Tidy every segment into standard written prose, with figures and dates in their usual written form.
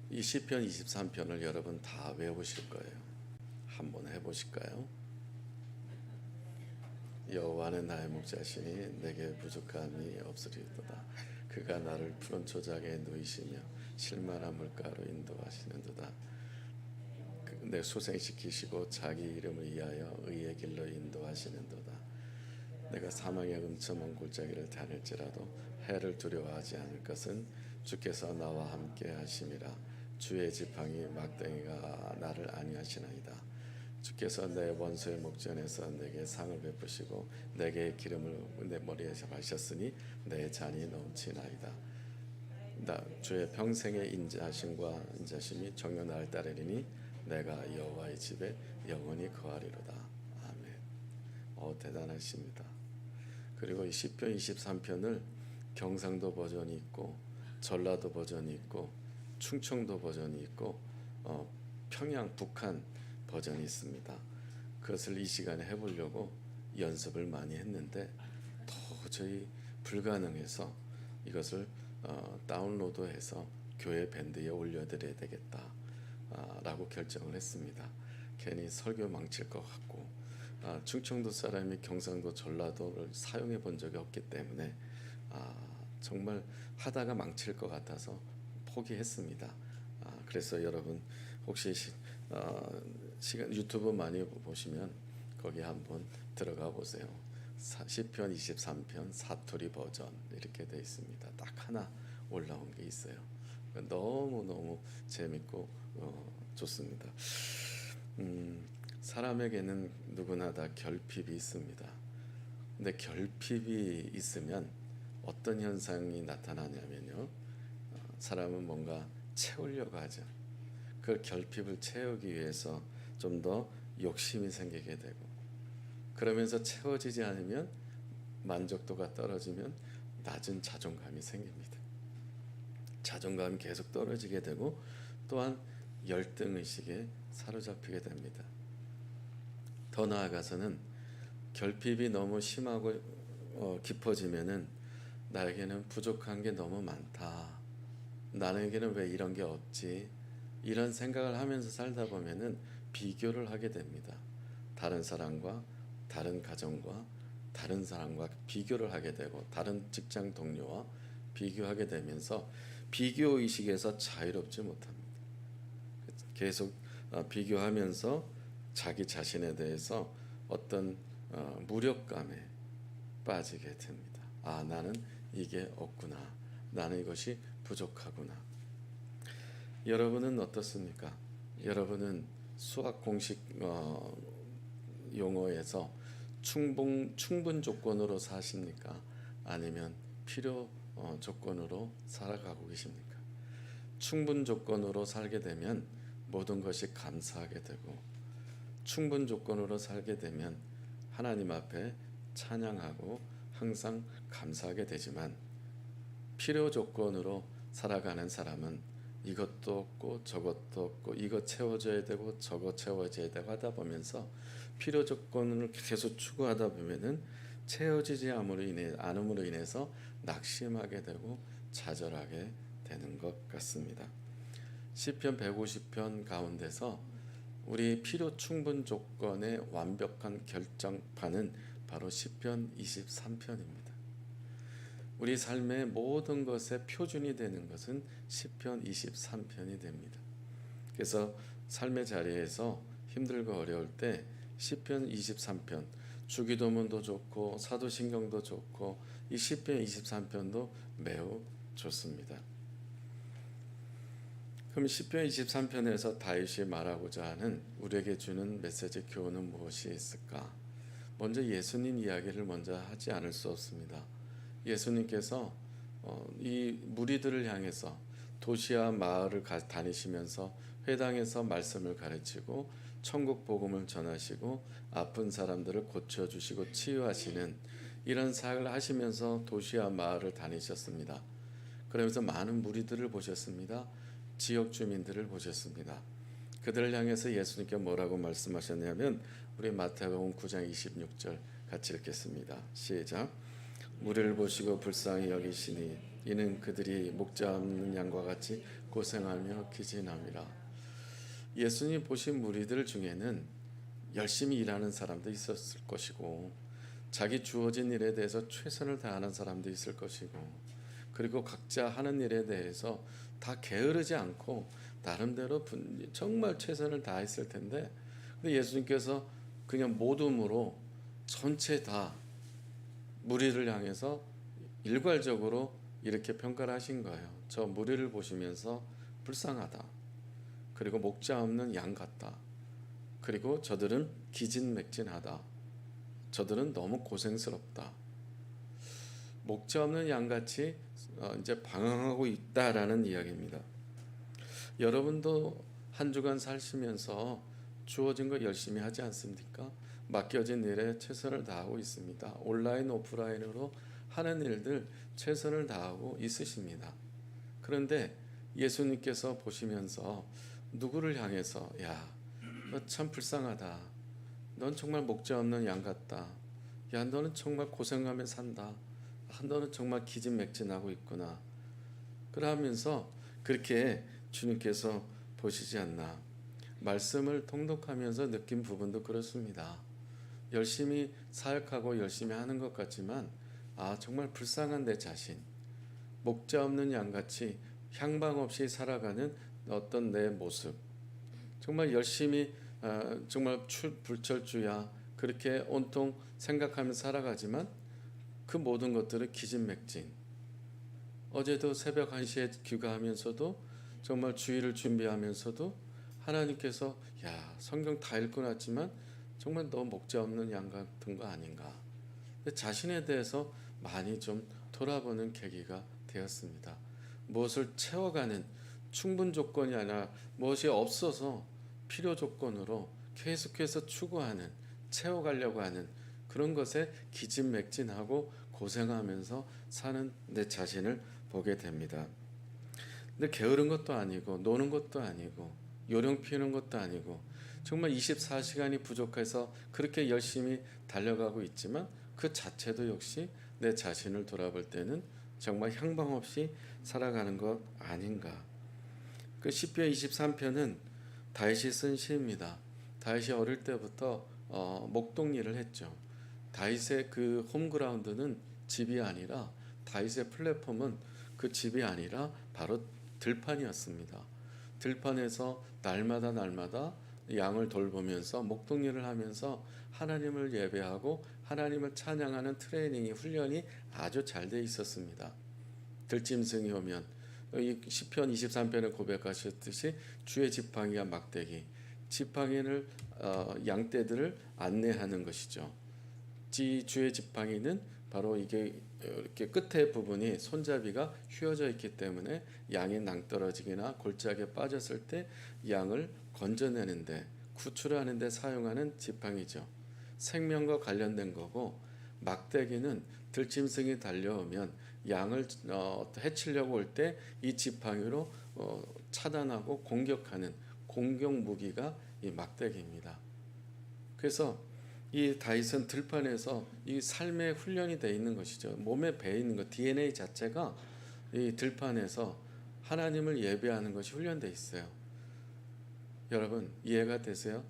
이 시편 23편을 여러분 다 외우실 거예요. 한번 해보실까요? 여호와는 나의 목자시니 내게 부족함이 없으리로다. 그가 나를 푸른 초장에 누이시며 실만한 물가로 인도하시는도다. 내 소생시키시고 자기 이름을 위하여 의의 길로 인도하시는도다. 내가 사망의 음침한 골짜기를 다닐지라도 해를 두려워하지 않을 것은 주께서 나와 함께 하심이라. 주의 지팡이 막대기가 나를 안위하시나이다. 주께서 내 원수의 목전에서 내게 상을 베푸시고 내게 기름을 내 머리에 바르셨으니 내 잔이 넘치나이다. 주의 평생의 인자하심과 인자심이 정녕 나를 따르리니 내가 여호와의 집에 영원히 거하리로다. 아멘. 대단하십니다. 그리고 이 시편 23편을 경상도 버전이 있고 전라도 버전이 있고 충청도 버전이 있고 평양 북한 버전이 있습니다. 그것을 이 시간에 해보려고 연습을 많이 했는데 도저히 불가능해서 이것을 다운로드해서 교회 밴드에 올려드려야 되겠다 라고 결정을 했습니다. 괜히 설교 망칠 것 같고 충청도 사람이 경상도 전라도를 사용해 본 적이 없기 때문에 정말 하다가 망칠 것 같아서 포기했습니다. 그래서 여러분 혹시 시간 유튜브 많이 보시면 거기 한번 들어가 보세요. 시편 23편 사투리 버전 이렇게 되어 있습니다. 딱 하나 올라온 게 있어요. 너무너무 재밌고 좋습니다. 사람에게는 누구나 다 결핍이 있습니다. 근데 결핍이 있으면 어떤 현상이 나타나냐면요, 사람은 뭔가 채우려고 하죠. 그 결핍을 채우기 위해서 좀 더 욕심이 생기게 되고, 그러면서 채워지지 않으면 만족도가 떨어지면 낮은 자존감이 생깁니다. 자존감이 계속 떨어지게 되고 또한 열등의식에 사로잡히게 됩니다. 더 나아가서는 결핍이 너무 심하고 깊어지면은 나에게는 부족한 게 너무 많다. 나에게는 왜 이런 게 없지? 이런 생각을 하면서 살다 보면은 비교를 하게 됩니다. 다른 사람과 다른 가정과 다른 사람과 비교를 하게 되고 다른 직장 동료와 비교하게 되면서 비교 의식에서 자유롭지 못합니다. 계속 비교하면서 자기 자신에 대해서 어떤 무력감에 빠지게 됩니다. 나는 이게 없구나. 나는 이것이 부족하구나. 여러분은 어떻습니까? 여러분은 수학 공식 용어에서 충분 조건으로 사십니까? 아니면 필요 조건으로 살아가고 계십니까? 충분 조건으로 살게 되면 모든 것이 감사하게 되고, 충분 조건으로 살게 되면 하나님 앞에 찬양하고 항상 감사하게 되지만, 필요 조건으로 살아가는 사람은 이것도 없고 저것도 없고 이거 채워져야 되고 저거 채워져야 되고 하다 보면서 필요 조건을 계속 추구하다 보면은 채워지지 않음으로 인해서 낙심하게 되고 좌절하게 되는 것 같습니다. 시편 150편 가운데서 우리 필요 충분 조건의 완벽한 결정판은 바로 시편 23편입니다. 우리 삶의 모든 것의 표준이 되는 것은 시편 23편이 됩니다. 그래서 삶의 자리에서 힘들고 어려울 때 시편 23편, 주기도문도 좋고 사도신경도 좋고 이 시편 23편도 매우 좋습니다. 그럼 시편 23편에서 다윗이 말하고자 하는 우리에게 주는 메시지 교훈은 무엇이 있을까? 먼저 예수님 이야기를 먼저 하지 않을 수 없습니다. 예수님께서 이 무리들을 향해서 도시와 마을을 다니시면서 회당에서 말씀을 가르치고 천국 복음을 전하시고 아픈 사람들을 고쳐주시고 치유하시는 이런 사역을 하시면서 도시와 마을을 다니셨습니다. 그러면서 많은 무리들을 보셨습니다. 지역 주민들을 보셨습니다. 그들을 향해서 예수님께 뭐라고 말씀하셨냐면 우리 마태복음 9장 26절 같이 읽겠습니다. 시작. 무리를 보시고 불쌍히 여기시니 이는 그들이 목자 없는 양과 같이 고생하며 기진함이라. 예수님 보신 무리들 중에는 열심히 일하는 사람도 있었을 것이고, 자기 주어진 일에 대해서 최선을 다하는 사람도 있을 것이고, 그리고 각자 하는 일에 대해서 다 게으르지 않고 나름대로 정말 최선을 다했을 텐데, 근데 예수님께서 그냥 모둠으로 전체 다 무리를 향해서 일괄적으로 이렇게 평가를 하신 거예요. 저 무리를 보시면서 불쌍하다. 그리고 목자 없는 양 같다. 그리고 저들은 기진맥진하다. 저들은 너무 고생스럽다. 목자 없는 양같이 이제 방황하고 있다라는 이야기입니다. 여러분도 한 주간 사시면서 주어진 거 열심히 하지 않습니까? 맡겨진 일에 최선을 다하고 있습니다. 온라인, 오프라인으로 하는 일들 최선을 다하고 있으십니다. 그런데 예수님께서 보시면서 누구를 향해서 야, 너 참 불쌍하다. 넌 정말 목자 없는 양 같다. 야, 너는 정말 고생하며 산다. 너는 정말 기진맥진하고 있구나. 그러면서 그렇게 주님께서 보시지 않나. 말씀을 통독하면서 느낀 부분도 그렇습니다. 열심히 사역하고 열심히 하는 것 같지만 정말 불쌍한 내 자신, 목자 없는 양같이 향방 없이 살아가는 어떤 내 모습, 정말 열심히 정말 불철주야 그렇게 온통 생각하며 살아가지만 그 모든 것들은 기진맥진. 어제도 새벽 1시에 귀가하면서도 정말 주일을 준비하면서도 하나님께서 야, 성경 다 읽고 났지만 정말 너 목자 없는 양 같은 거 아닌가. 자신에 대해서 많이 좀 돌아보는 계기가 되었습니다. 무엇을 채워가는 충분 조건이 아니라 무엇이 없어서 필요 조건으로 계속해서 추구하는, 채워가려고 하는 그런 것에 기진맥진하고 고생하면서 사는 내 자신을 보게 됩니다. 근데 게으른 것도 아니고 노는 것도 아니고 요령 피우는 것도 아니고 정말 24시간이 부족해서 그렇게 열심히 달려가고 있지만 그 자체도 역시 내 자신을 돌아볼 때는 정말 향방 없이 살아가는 것 아닌가. 그 시편 23편은 다윗이 쓴 시입니다. 다윗이 어릴 때부터 목동일을 했죠. 다윗의 그 홈그라운드는 집이 아니라, 다윗의 플랫폼은 그 집이 아니라 바로 들판이었습니다. 들판에서 날마다 양을 돌보면서 목동일을 하면서 하나님을 예배하고 하나님을 찬양하는 트레이닝이, 훈련이 아주 잘 돼 있었습니다. 들짐승이 오면 이 시편 23편에 고백하셨듯이 주의 지팡이와 막대기, 지팡이를 양떼들을 안내하는 것이죠. 주의 지팡이는 바로 이게 이렇게 끝에 부분이 손잡이가 휘어져 있기 때문에 양이 낭떠러지거나 골짜기에 빠졌을 때 양을 건져내는데, 구출하는데 사용하는 지팡이죠. 생명과 관련된 거고, 막대기는 들짐승이 달려오면 양을 해치려고 올 때 이 지팡이로 차단하고 공격하는 공격 무기가 이 막대기입니다. 그래서 이 다윗은 들판에서 이 삶의 훈련이 되어 있는 것이죠. 몸에 배어 있는 것, DNA 자체가 이 들판에서 하나님을 예배하는 것이 훈련되어 있어요. 여러분 이해가 되세요?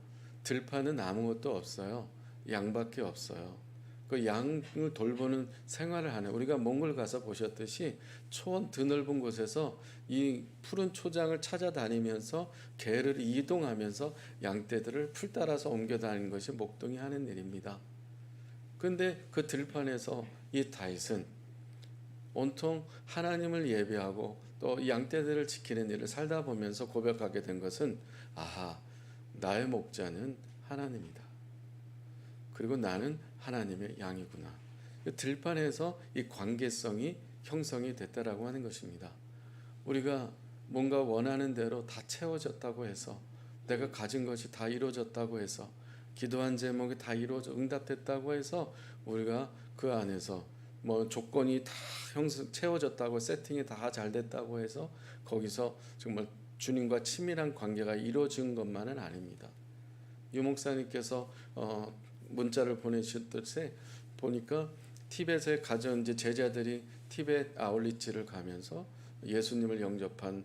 들판은 아무것도 없어요. 양밖에 없어요. 그 양을 돌보는 생활을 하는, 우리가 몽골 가서 보셨듯이 초원 드넓은 곳에서 이 푸른 초장을 찾아다니면서 개를 이동하면서 양떼들을 풀 따라서 옮겨 다니는 것이 목동이 하는 일입니다. 그런데 그 들판에서 이 다윗은 온통 하나님을 예배하고 또 양떼들을 지키는 일을 살다 보면서 고백하게 된 것은 나의 목자는 하나님이다. 그리고 나는 하나님의 양이구나. 들판에서 이 관계성이 형성이 됐다라고 하는 것입니다. 우리가 뭔가 원하는 대로 다 채워졌다고 해서, 내가 가진 것이 다 이루어졌다고 해서, 기도한 제목이 다 이루어져 응답됐다고 해서 우리가 그 안에서 뭐 조건이 다 채워졌다고, 세팅이 다 잘 됐다고 해서 거기서 정말 주님과 친밀한 관계가 이루어진 것만은 아닙니다. 유 목사님께서 문자를 보내주셨듯이 보니까 티벳에 가져온 제자들이 티베트 아울리치를 가면서 예수님을 영접한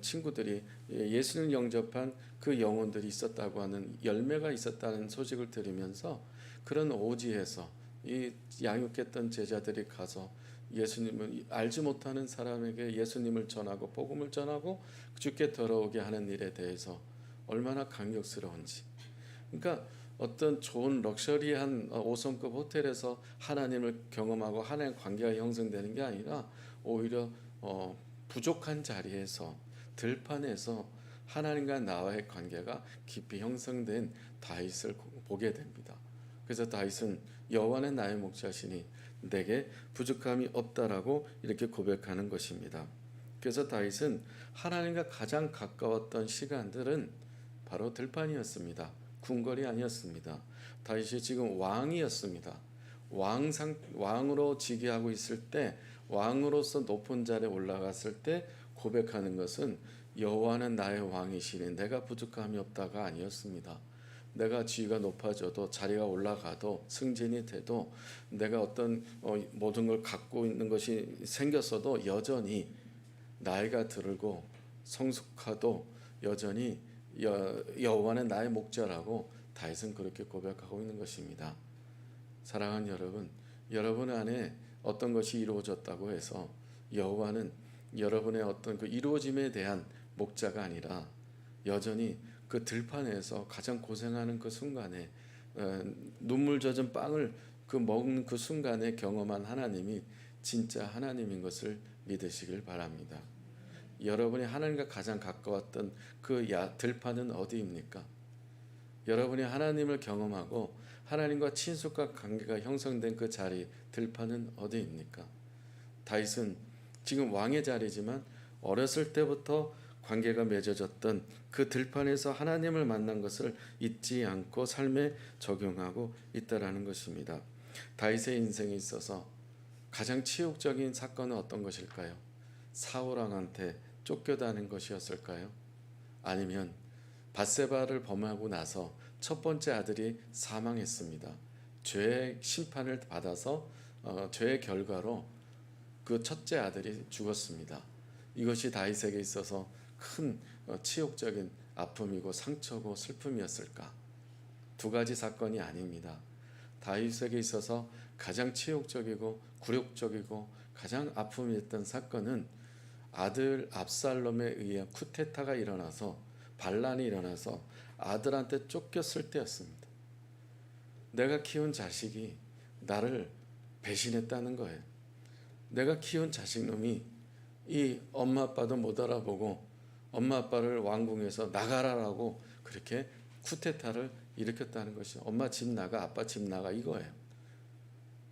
친구들이 예수님을 영접한 그 영혼들이 있었다고 하는 열매가 있었다는 소식을 들으면서 그런 오지에서 이 양육했던 제자들이 가서 예수님을 알지 못하는 사람에게 예수님을 전하고 복음을 전하고 주께 돌아오게 하는 일에 대해서 얼마나 감격스러운지. 그러니까 어떤 좋은 럭셔리한 5성급 호텔에서 하나님을 경험하고 하나님의 관계가 형성되는 게 아니라 오히려 부족한 자리에서 들판에서 하나님과 나와의 관계가 깊이 형성된 다윗을 보게 됩니다. 그래서 다윗은 여호와는 나의 목자시니 내게 부족함이 없다라고 이렇게 고백하는 것입니다. 그래서 다윗은 하나님과 가장 가까웠던 시간들은 바로 들판이었습니다. 궁궐이 아니었습니다. 다윗이 지금 왕이었습니다. 왕으로 즉위하고 있을 때, 왕으로서 높은 자리에 올라갔을 때 고백하는 것은 여호와는 나의 왕이시니 내가 부족함이 없다가 아니었습니다. 내가 지위가 높아져도 자리가 올라가도 승진이 돼도 내가 어떤 모든 걸 갖고 있는 것이 생겼어도 여전히 나이가 들고 성숙하도 여전히 여호와는 나의 목자라고 다윗은 그렇게 고백하고 있는 것입니다. 사랑하는 여러분, 여러분 안에 어떤 것이 이루어졌다고 해서 여호와는 여러분의 어떤 그 이루어짐에 대한 목자가 아니라 여전히 그 들판에서 가장 고생하는 그 순간에 눈물 젖은 빵을 먹는 그 순간에 경험한 하나님이 진짜 하나님인 것을 믿으시길 바랍니다. 여러분이 하나님과 가장 가까웠던 그 들판은 어디입니까? 여러분이 하나님을 경험하고 하나님과 친숙한 관계가 형성된 그 자리, 들판은 어디입니까? 다윗은 지금 왕의 자리지만 어렸을 때부터 관계가 맺어졌던 그 들판에서 하나님을 만난 것을 잊지 않고 삶에 적용하고 있다라는 것입니다. 다윗의 인생에 있어서 가장 치욕적인 사건은 어떤 것일까요? 사울 왕한테 쫓겨다는 것이었을까요? 아니면 밧세바를 범하고 나서 첫 번째 아들이 사망했습니다. 죄의 심판을 받아서 죄의 결과로 그 첫째 아들이 죽었습니다. 이것이 다윗에게 있어서 큰 치욕적인 아픔이고 상처고 슬픔이었을까? 두 가지 사건이 아닙니다. 다윗에게 있어서 가장 치욕적이고 굴욕적이고 가장 아픔이었던 사건은 아들 압살롬에 의해 쿠데타가 일어나서 반란이 일어나서 아들한테 쫓겼을 때였습니다. 내가 키운 자식이 나를 배신했다는 거예요. 내가 키운 자식놈이 이 엄마 아빠도 못 알아보고 엄마 아빠를 왕궁에서 나가라라고 그렇게 쿠데타를 일으켰다는 것이 엄마 집 나가 아빠 집 나가 이거예요.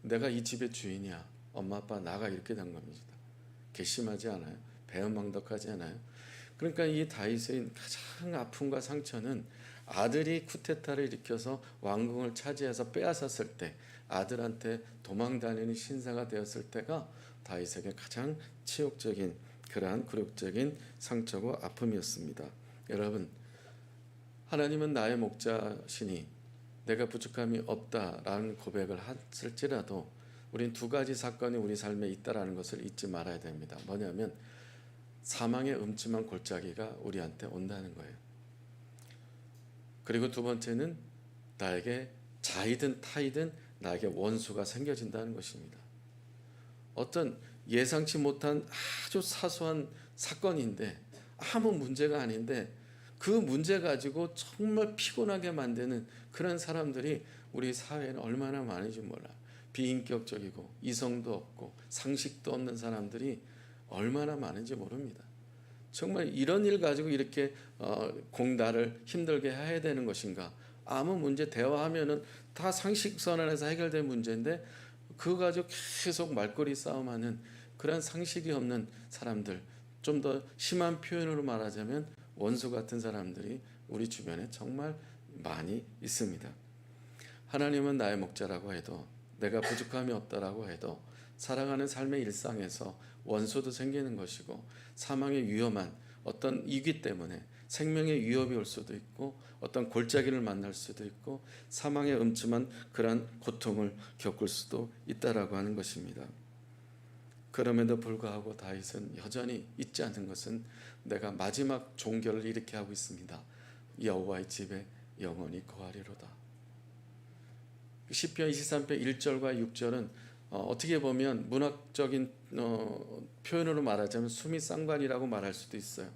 내가 이 집의 주인이야. 엄마 아빠 나가 이렇게 된 겁니다. 괘씸하지 않아요? 배은망덕하지 않아요? 그러니까 이 다윗의 가장 아픔과 상처는 아들이 쿠데타를 일으켜서 왕궁을 차지해서 빼앗았을 때 아들한테 도망다니는 신사가 되었을 때가 다윗에게 가장 치욕적인 그러한 굴욕적인 상처고 아픔이었습니다. 여러분, 하나님은 나의 목자시니 내가 부족함이 없다라는 고백을 했을지라도 우린 두 가지 사건이 우리 삶에 있다라는 것을 잊지 말아야 됩니다. 뭐냐면 사망의 음침한 골짜기가 우리한테 온다는 거예요. 그리고 두 번째는 나에게 자이든 타이든 나에게 원수가 생겨진다는 것입니다. 어떤 예상치 못한 아주 사소한 사건인데 아무 문제가 아닌데 그 문제 가지고 정말 피곤하게 만드는 그런 사람들이 우리 사회에는 얼마나 많은지 몰라요. 비인격적이고 이성도 없고 상식도 없는 사람들이 얼마나 많은지 모릅니다. 정말 이런 일 가지고 이렇게 공나를 힘들게 해야 되는 것인가? 아무 문제 대화하면은 다 상식선언에서 해결된 문제인데 그거 가지고 계속 말꼬리 싸움하는 그런 상식이 없는 사람들, 좀 더 심한 표현으로 말하자면 원수 같은 사람들이 우리 주변에 정말 많이 있습니다. 하나님은 나의 목자라고 해도 내가 부족함이 없다라고 해도 살아가는 삶의 일상에서 원수도 생기는 것이고 사망의 위험한 어떤 이기 때문에 생명의 위협이 올 수도 있고 어떤 골짜기를 만날 수도 있고 사망의 음침한 그러한 고통을 겪을 수도 있다라고 하는 것입니다. 그럼에도 불구하고 다윗은 여전히 잊지 않는 것은 내가 마지막 종결을 이렇게 하고 있습니다. 여호와의 집에 영원히 거하리로다. 시편 23편 1절과 6절은 어떻게 보면 문학적인 표현으로 말하자면 숨이 쌍관이라고 말할 수도 있어요.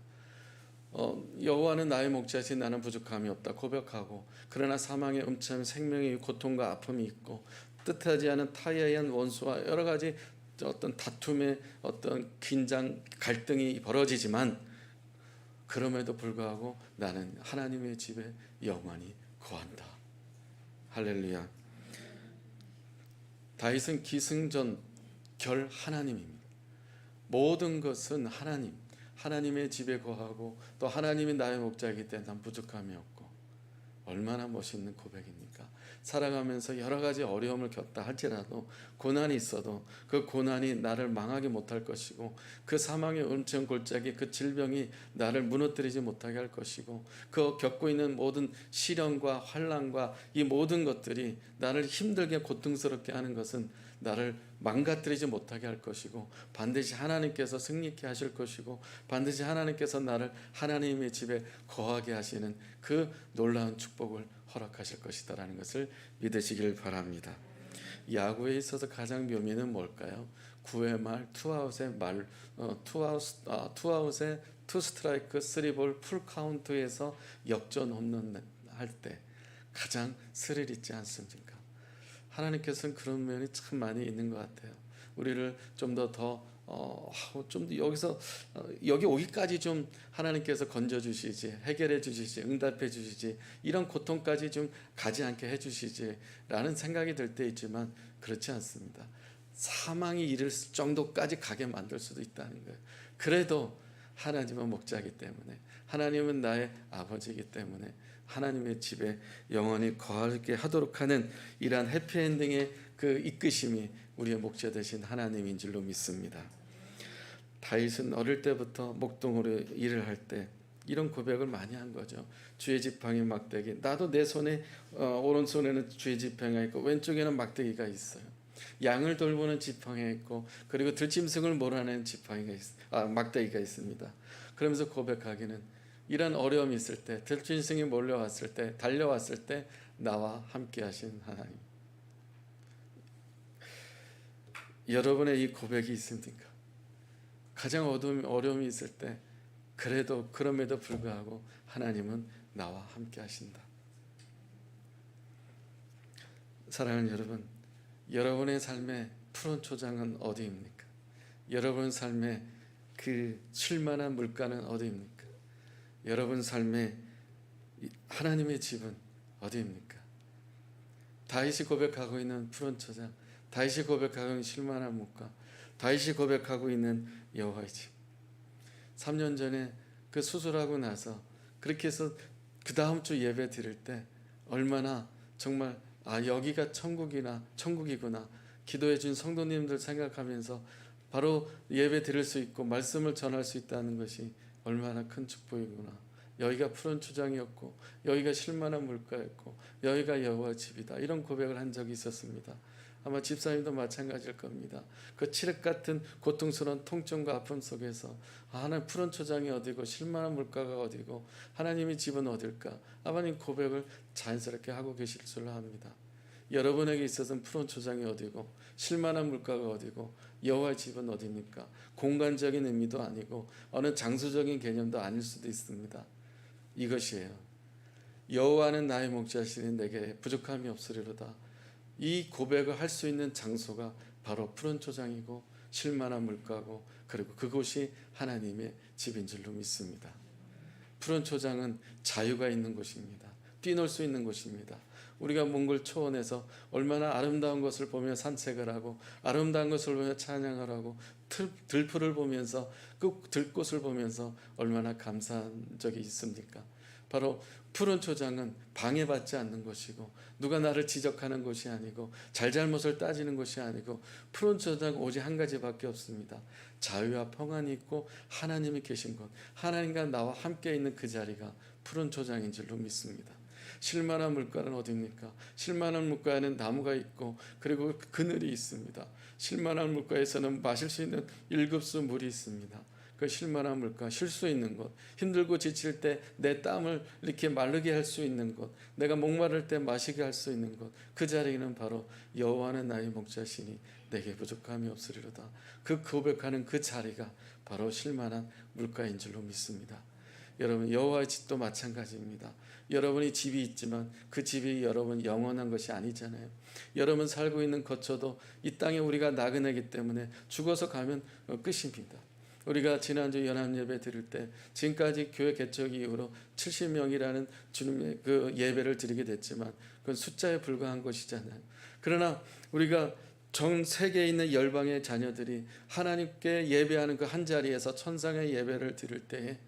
여호와는 나의 목자신 나는 부족함이 없다 고백하고, 그러나 사망의 음침함 생명의 고통과 아픔이 있고 뜻하지 않은 타에 의한 원수와 여러 가지 어떤 다툼의 어떤 긴장 갈등이 벌어지지만, 그럼에도 불구하고 나는 하나님의 집에 영원히 거한다. 할렐루야. 다윗은 기승전 결 하나님입니다. 모든 것은 하나님의 집에 거하고 또 하나님이 나의 목자이기 때문에 난 부족함이 없고, 얼마나 멋있는 고백입니까? 살아가면서 여러 가지 어려움을 겪다 할지라도, 고난이 있어도 그 고난이 나를 망하게 못할 것이고, 그 사망의 음침 골짜기 그 질병이 나를 무너뜨리지 못하게 할 것이고, 그 겪고 있는 모든 시련과 환난과 이 모든 것들이 나를 힘들게 고통스럽게 하는 것은 나를 망가뜨리지 못하게 할 것이고, 반드시 하나님께서 승리케 하실 것이고, 반드시 하나님께서 나를 하나님의 집에 거하게 하시는 그 놀라운 축복을 허락하실 것이다라는 것을 믿으시길 바랍니다. 야구에 있어서 가장 묘미는 뭘까요? 9회 말 투아웃의 투 스트라이크 3볼 풀 카운트에서 역전 홈런 할 때 가장 스릴 있지 않습니까? 하나님께서는 그런 면이 참 많이 있는 것 같아요. 우리를 좀 더 여기서 여기 오기까지 좀 하나님께서 건져 주시지, 해결해 주시지, 응답해 주시지, 이런 고통까지 좀 가지 않게 해 주시지라는 생각이 들 때 있지만, 그렇지 않습니다. 사망이 이를 정도까지 가게 만들 수도 있다는 거예요. 그래도 하나님은 목자이기 때문에, 하나님은 나의 아버지이기 때문에 하나님의 집에 영원히 거하게 하도록 하는 이러한 해피엔딩의 그 이끄심이 우리의 목자 되신 하나님인 줄로 믿습니다. 다윗은 어릴 때부터 목동으로 일을 할 때 이런 고백을 많이 한 거죠. 주의 지팡이 막대기, 나도 내 손에 오른손에는 주의 지팡이가 있고 왼쪽에는 막대기가 있어요. 양을 돌보는 지팡이가 있고, 그리고 들짐승을 몰아내는 막대기가 있습니다. 그러면서 고백하기는, 이런 어려움이 있을 때, 들짐승이 몰려왔을 때, 달려왔을 때 나와 함께 하신 하나님. 여러분의 이 고백이 있습니까? 가장 어려움이 있을 때, 그럼에도 불구하고 하나님은 나와 함께 하신다. 사랑하는 여러분, 여러분의 삶의 푸른 초장은 어디입니까? 여러분 삶의 그 쉴만한 물가는 어디입니까? 여러분 삶의 하나님의 집은 어디입니까? 다윗이 고백하고 있는 푸른 초장, 다윗이 고백하고 있는 쉴만한 물가, 다윗이 고백하고 있는 여호와의 집. 3년 전에 그 수술하고 나서 그렇게 해서 그 다음 주 예배 드릴 때 얼마나 정말 여기가 천국이구나 기도해 준 성도님들 생각하면서 바로 예배 드릴 수 있고 말씀을 전할 수 있다는 것이 얼마나 큰 축복이구나. 여기가 푸른 초장이었고, 여기가 쉴만한 물가였고, 여기가 여호와의 집이다, 이런 고백을 한 적이 있었습니다. 아마 집사님도 마찬가지일 겁니다. 그 칠흑 같은 고통스러운 통증과 아픔 속에서 하나님 푸른 초장이 어디고 쉴만한 물가가 어디고 하나님의 집은 어딜까, 아버님 고백을 자연스럽게 하고 계실 줄로 압니다. 여러분에게 있어서는 푸른 초장이 어디고 쉴만한 물가가 어디고 여호와의 집은 어디입니까? 공간적인 의미도 아니고 어느 장소적인 개념도 아닐 수도 있습니다. 이것이에요. 여호와는 나의 목자시니 내게 부족함이 없으리로다. 이 고백을 할 수 있는 장소가 바로 푸른 초장이고 쉴만한 물가고, 그리고 그곳이 하나님의 집인 줄로 믿습니다. 푸른 초장은 자유가 있는 곳입니다. 뛰놀 수 있는 곳입니다. 우리가 몽골 초원에서 얼마나 아름다운 것을 보며 산책을 하고, 아름다운 것을 보며 찬양을 하고, 들풀을 보면서, 그 들꽃을 보면서 얼마나 감사한 적이 있습니까? 바로 푸른 초장은 방해받지 않는 것이고, 누가 나를 지적하는 것이 아니고, 잘잘못을 따지는 것이 아니고, 푸른 초장은 오직 한 가지밖에 없습니다. 자유와 평안이 있고 하나님이 계신 곳, 하나님과 나와 함께 있는 그 자리가 푸른 초장인 줄로 믿습니다. 쉴만한 물가는 어디입니까? 쉴만한 물가에는 나무가 있고 그리고 그늘이 있습니다. 쉴만한 물가에서는 마실 수 있는 1급수 물이 있습니다. 그 쉴만한 물가, 쉴 수 있는 곳, 힘들고 지칠 때 내 땀을 이렇게 마르게 할 수 있는 곳, 내가 목마를 때 마시게 할 수 있는 곳, 그 자리는 바로 여호와는 나의 목자시니 내게 부족함이 없으리로다. 그 고백하는 그 자리가 바로 쉴만한 물가인 줄로 믿습니다. 여러분, 여호와의 집도 마찬가지입니다. 여러분이 집이 있지만 그 집이 여러분 영원한 것이 아니잖아요. 여러분 살고 있는 거처도 이 땅에 우리가 나그네이기 때문에 죽어서 가면 끝입니다. 우리가 지난주 연합예배 드릴 때 지금까지 교회 개척 이후로 70명이라는 주님의 그 예배를 드리게 됐지만 그건 숫자에 불과한 것이잖아요. 그러나 우리가 전 세계에 있는 열방의 자녀들이 하나님께 예배하는 그 한 자리에서 천상의 예배를 드릴 때에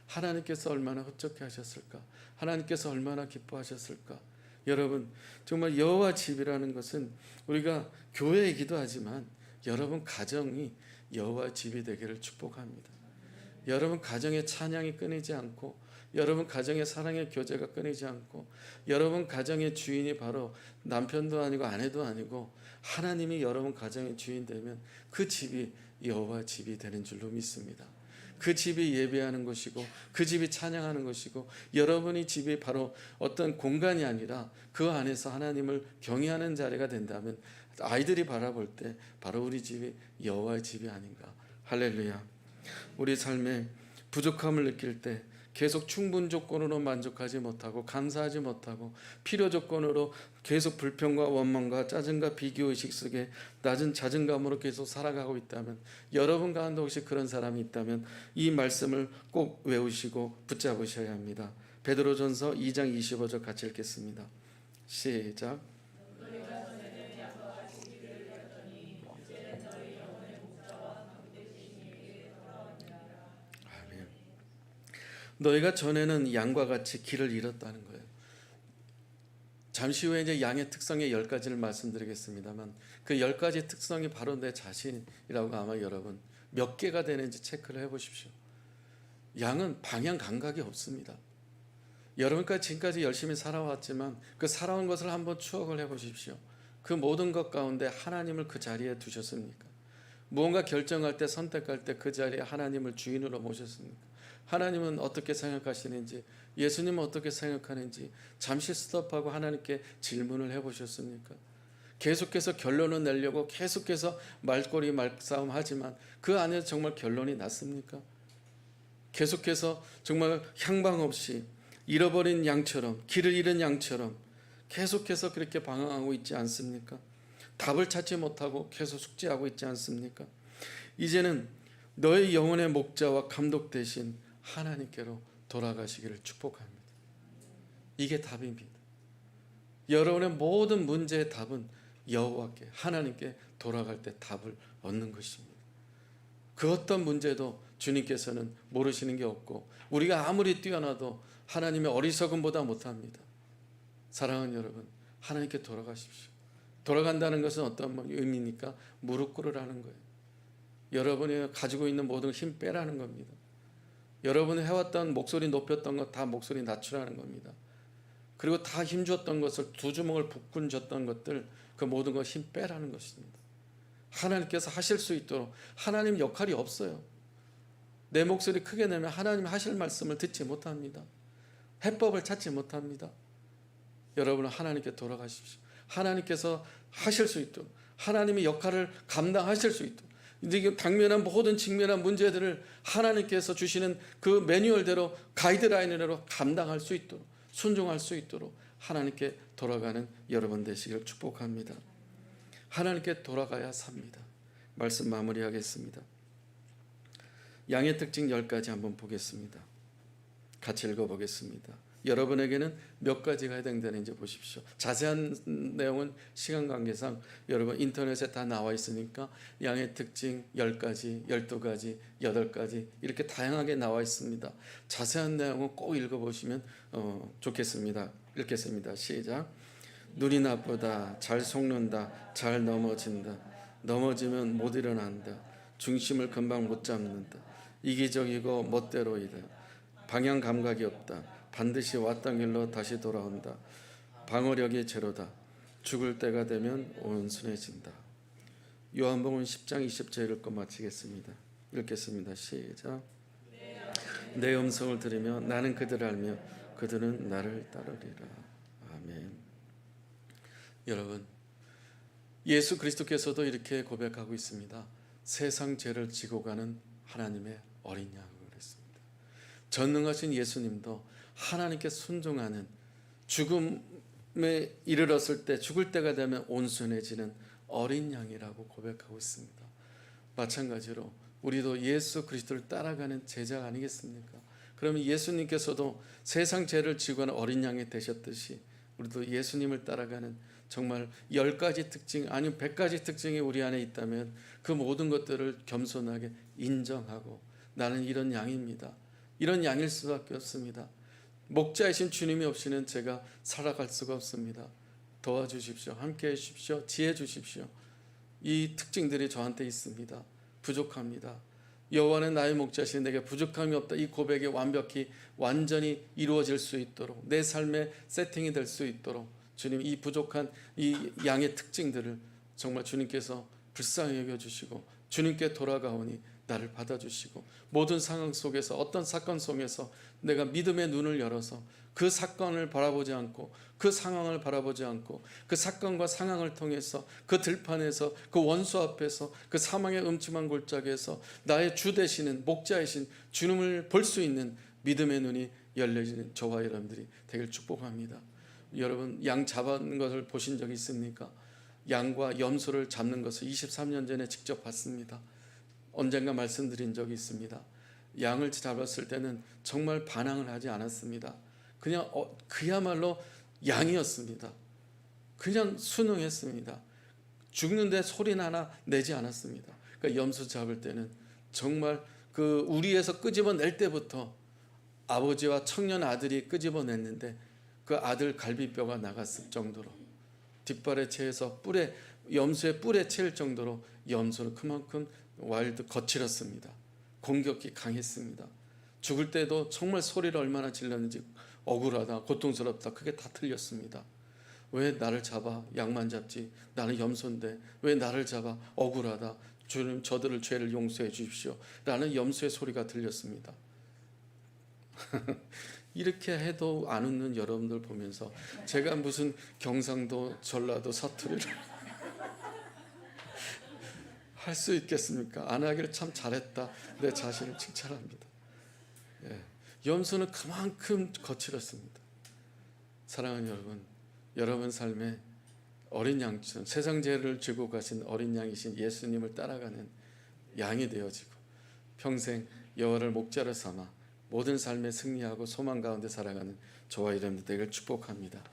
하나님께서 얼마나 흡족해 하셨을까? 하나님께서 얼마나 기뻐하셨을까? 여러분, 정말 여호와 집이라는 것은 우리가 교회이기도 하지만 여러분 가정이 여호와 집이 되기를 축복합니다. 여러분 가정의 찬양이 끊이지 않고, 여러분 가정의 사랑의 교제가 끊이지 않고, 여러분 가정의 주인이 바로 남편도 아니고 아내도 아니고 하나님이 여러분 가정의 주인 되면 그 집이 여호와 집이 되는 줄로 믿습니다. 그 집이 예배하는 것이고 그 집이 찬양하는 것이고, 여러분이 집이 바로 어떤 공간이 아니라 그 안에서 하나님을 경외하는 자리가 된다면 아이들이 바라볼 때 바로 우리 집이 여호와의 집이 아닌가. 할렐루야. 우리 삶에 부족함을 느낄 때 계속 충분 조건으로 만족하지 못하고 감사하지 못하고 필요 조건으로 계속 불평과 원망과 짜증과 비교의식 속에 낮은 자존감으로 계속 살아가고 있다면, 여러분 가운데 혹시 그런 사람이 있다면 이 말씀을 꼭 외우시고 붙잡으셔야 합니다. 베드로전서 2장 25절 같이 읽겠습니다. 시작. 너희가 전에는 양과 같이 길을 잃었다는 거예요. 잠시 후에 이제 양의 특성의 10가지를 말씀드리겠습니다만 그 10가지 특성이 바로 내 자신이라고 아마 여러분 몇 개가 되는지 체크를 해보십시오. 양은 방향 감각이 없습니다. 여러분까지 지금까지 열심히 살아왔지만 그 살아온 것을 한번 추억을 해보십시오. 그 모든 것 가운데 하나님을 그 자리에 두셨습니까? 무언가 결정할 때, 선택할 때 그 자리에 하나님을 주인으로 모셨습니까? 하나님은 어떻게 생각하시는지, 예수님은 어떻게 생각하는지 잠시 스톱하고 하나님께 질문을 해보셨습니까? 계속해서 결론을 내려고 계속해서 말꼬리 말싸움 하지만 그 안에서 정말 결론이 났습니까? 계속해서 정말 향방 없이 잃어버린 양처럼, 길을 잃은 양처럼 계속해서 그렇게 방황하고 있지 않습니까? 답을 찾지 못하고 계속 숙제하고 있지 않습니까? 이제는 너의 영혼의 목자와 감독 되신 하나님께로 돌아가시기를 축복합니다. 이게 답입니다. 여러분의 모든 문제의 답은 여호와께, 하나님께 돌아갈 때 답을 얻는 것입니다. 그 어떤 문제도 주님께서는 모르시는 게 없고 우리가 아무리 뛰어나도 하나님의 어리석음보다 못합니다. 사랑하는 여러분, 하나님께 돌아가십시오. 돌아간다는 것은 어떤 의미입니까? 무릎 꿇으라는 거예요. 여러분이 가지고 있는 모든 힘 빼라는 겁니다. 여러분이 해왔던 목소리 높였던 것 다 목소리 낮추라는 겁니다. 그리고 다 힘줬던 것을 두 주먹을 북군 줬던 것들 그 모든 것 힘 빼라는 것입니다. 하나님께서 하실 수 있도록, 하나님 역할이 없어요. 내 목소리 크게 내면 하나님 하실 말씀을 듣지 못합니다. 해법을 찾지 못합니다. 여러분은 하나님께 돌아가십시오. 하나님께서 하실 수 있도록, 하나님의 역할을 감당하실 수 있도록, 이제 당면한 모든 직면한 문제들을 하나님께서 주시는 그 매뉴얼대로, 가이드라인으로 감당할 수 있도록, 순종할 수 있도록 하나님께 돌아가는 여러분 되시길 축복합니다. 하나님께 돌아가야 삽니다. 말씀 마무리하겠습니다. 양의 특징 10가지 한번 보겠습니다. 같이 읽어보겠습니다. 여러분에게는 몇 가지가 해당되는지 보십시오. 자세한 내용은 시간 관계상 여러분 인터넷에 다 나와 있으니까 양의 특징 10가지, 12가지, 8가지 이렇게 다양하게 나와 있습니다. 자세한 내용은 꼭 읽어보시면 좋겠습니다. 읽겠습니다. 시작. 눈이 나쁘다, 잘 속는다, 잘 넘어진다, 넘어지면 못 일어난다, 중심을 금방 못 잡는다, 이기적이고 멋대로이다, 방향 감각이 없다, 반드시 왔던 길로 다시 돌아온다. 방어력이 제로다. 죽을 때가 되면 온순해진다. 요한복음 10장 20절 읽고 마치겠습니다. 읽겠습니다. 시작. 내 음성을 들으며 나는 그들을 알며 그들은 나를 따르리라. 아멘. 여러분, 예수 그리스도께서도 이렇게 고백하고 있습니다. 세상 죄를 지고 가는 하나님의 어린 양으로 그랬습니다. 전능하신 예수님도 하나님께 순종하는, 죽음에 이르렀을 때, 죽을 때가 되면 온순해지는 어린 양이라고 고백하고 있습니다. 마찬가지로 우리도 예수 그리스도를 따라가는 제자 아니겠습니까? 그러면 예수님께서도 세상 죄를 지고 가는 어린 양이 되셨듯이 우리도 예수님을 따라가는 정말 10가지 특징, 아니면 100가지 특징이 우리 안에 있다면 그 모든 것들을 겸손하게 인정하고 나는 이런 양입니다. 이런 양일 수밖에 없습니다. 목자이신 주님이 없이는 제가 살아갈 수가 없습니다. 도와주십시오. 함께해 주십시오. 지혜 주십시오. 이 특징들이 저한테 있습니다. 부족합니다. 여호와는 나의 목자시니 내게 부족함이 없다. 이 고백이 완벽히 완전히 이루어질 수 있도록, 내 삶의 세팅이 될 수 있도록 주님, 이 부족한 이 양의 특징들을 정말 주님께서 불쌍히 여겨주시고 주님께 돌아가오니 나를 받아주시고, 모든 상황 속에서, 어떤 사건 속에서 내가 믿음의 눈을 열어서 그 사건을 바라보지 않고, 그 상황을 바라보지 않고, 그 사건과 상황을 통해서 그 들판에서, 그 원수 앞에서, 그 사망의 음침한 골짜기에서 나의 주 되시는 목자이신 주님을 볼 수 있는 믿음의 눈이 열려지는 저와 여러분들이 되길 축복합니다. 여러분, 양 잡는 것을 보신 적이 있습니까? 양과 염소를 잡는 것을 23년 전에 직접 봤습니다. 언젠가 말씀드린 적이 있습니다. 양을 잡았을 때는 정말 반항을 하지 않았습니다. 그냥 그야말로 양이었습니다. 그냥 순응했습니다. 죽는데 소리는 하나 내지 않았습니다. 그러니까 염소 잡을 때는 정말 그 우리에서 끄집어낼 때부터 아버지와 청년 아들이 끄집어냈는데 그 아들 갈비뼈가 나갔을 정도로, 뒷발에 채해서 염소의 뿔에 채일 정도로 염소는 그만큼 거칠었습니다. 공격이 강했습니다. 죽을 때도 정말 소리를 얼마나 질렀는지, 억울하다, 고통스럽다, 그게 다 틀렸습니다. 왜 나를 잡아? 양만 잡지, 나는 염소인데 왜 나를 잡아? 억울하다, 주님 저들을 죄를 용서해 주십시오 라는 염소의 소리가 들렸습니다. 이렇게 해도 안 웃는 여러분들 보면서 제가 무슨 경상도, 전라도, 사투리를 할 수 있겠습니까? 안 하기를 참 잘했다, 내 자신을 칭찬합니다. 염소는 그만큼 거칠었습니다. 사랑하는 여러분, 여러분 삶에 어린 양처럼 세상 죄를 지고 가신 어린 양이신 예수님을 따라가는 양이 되어지고 평생 여호와를 목자로 삼아 모든 삶에 승리하고 소망 가운데 살아가는 저와 여러분들 되기를 축복합니다.